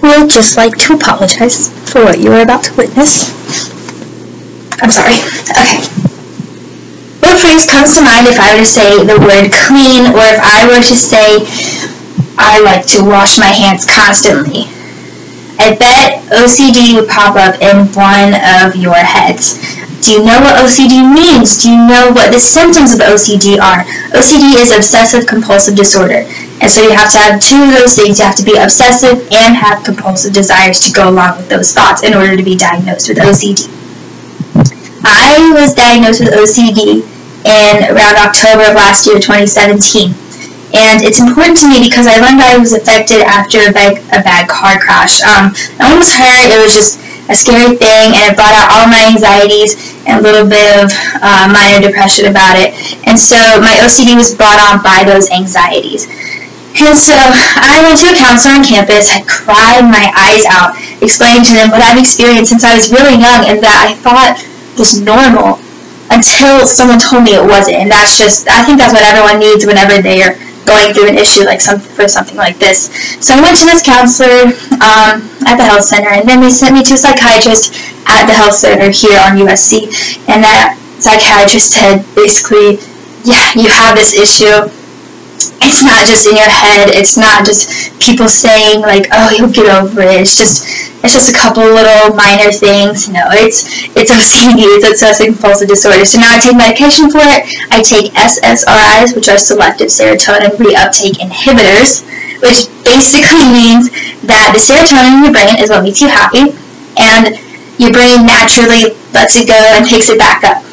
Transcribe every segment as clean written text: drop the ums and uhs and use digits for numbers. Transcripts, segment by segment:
would just like to apologize for what you are about to witness. I'm sorry. Okay. What phrase comes to mind if I were to say the word clean, or if I were to say I like to wash my hands constantly? I bet OCD would pop up in one of your heads. Do you know what OCD means? Do you know what the symptoms of OCD are? OCD is obsessive compulsive disorder. And so you have to have two of those things. You have to be obsessive and have compulsive desires to go along with those thoughts in order to be diagnosed with OCD. I was diagnosed with OCD in around October of last year, 2017. And it's important to me because I learned I was affected after a bad car crash. I almost hurt. It was just a scary thing, and it brought out all my anxieties and a little bit of minor depression about it. And so my OCD was brought on by those anxieties. And so I went to a counselor on campus. I cried my eyes out, explaining to them what I've experienced since I was really young and that I thought was normal until someone told me it wasn't. And that's just, I think that's what everyone needs whenever they are going through an issue like something like this. So I went to this counselor at the health center, and then they sent me to a psychiatrist at the health center here on USC, and that psychiatrist said basically, yeah, you have this issue. It's not just in your head. It's not just people saying like, oh, you'll get over it. It's just a couple little minor things. No, it's OCD. It's obsessive compulsive disorder. So now I take medication for it. I take SSRIs, which are selective serotonin reuptake inhibitors, which basically means that the serotonin in your brain is what makes you happy, and your brain naturally lets it go and takes it back up.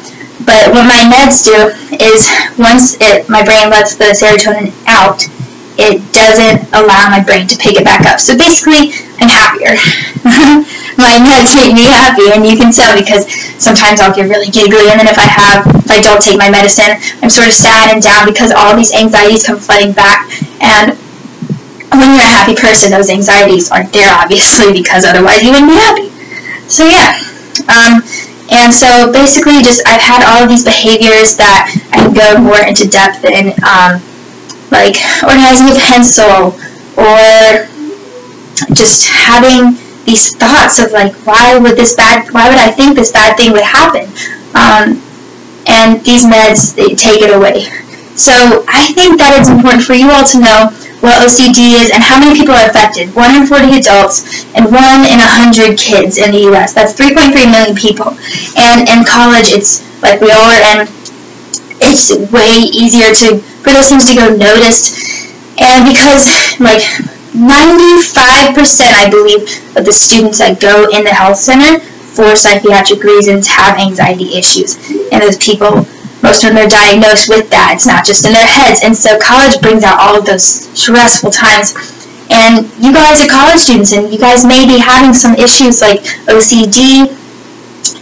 But what my meds do is once my brain lets the serotonin out, it doesn't allow my brain to pick it back up. So basically, I'm happier. My meds make me happy, and you can tell because sometimes I'll get really giggly, and then if I don't take my medicine, I'm sort of sad and down because all these anxieties come flooding back. And when you're a happy person, those anxieties aren't there, obviously, because otherwise you wouldn't be happy. So yeah. And so basically I've had all of these behaviors that I can go more into depth in, like organizing a pencil, or just having these thoughts of like, why would I think this bad thing would happen? And these meds, they take it away. So I think that it's important for you all to know what OCD is and how many people are affected. 1 in 40 adults and 1 in 100 kids in the U.S. That's 3.3 million people. And in college, it's like we all are in, it's way easier for those things to go noticed. And because like 95%, I believe, of the students that go in the health center for psychiatric reasons have anxiety issues. And those people, most of them are diagnosed with that. It's not just in their heads. And so college brings out all of those stressful times. And you guys are college students, and you guys may be having some issues like OCD,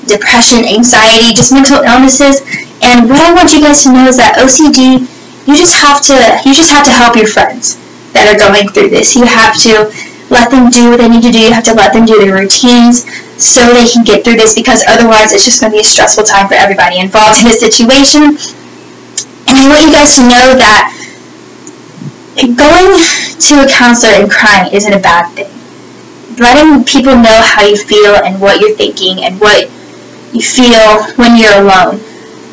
depression, anxiety, just mental illnesses. And what I want you guys to know is that OCD, you just have to help your friends that are going through this. You have to let them do what they need to do. You have to let them do their routines so they can get through this, because otherwise it's just going to be a stressful time for everybody involved in this situation. And I want you guys to know that going to a counselor and crying isn't a bad thing. Letting people know how you feel and what you're thinking and what you feel when you're alone.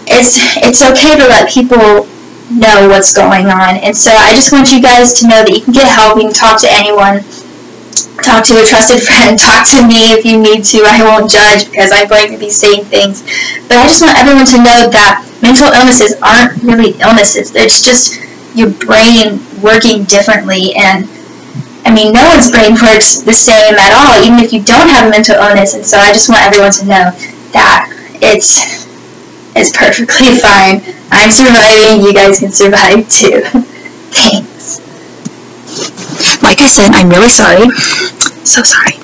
It's okay to let people know what's going on. And so I just want you guys to know that you can get help. You can talk to anyone. Talk to a trusted friend. Talk to me if you need to. I won't judge because I'm going to be saying things. But I just want everyone to know that mental illnesses aren't really illnesses. It's just your brain working differently. And I mean, no one's brain works the same at all, even if you don't have a mental illness. And so I just want everyone to know that it's perfectly fine. I'm surviving. You guys can survive too. Thanks. Like I said, I'm really sorry. So sorry.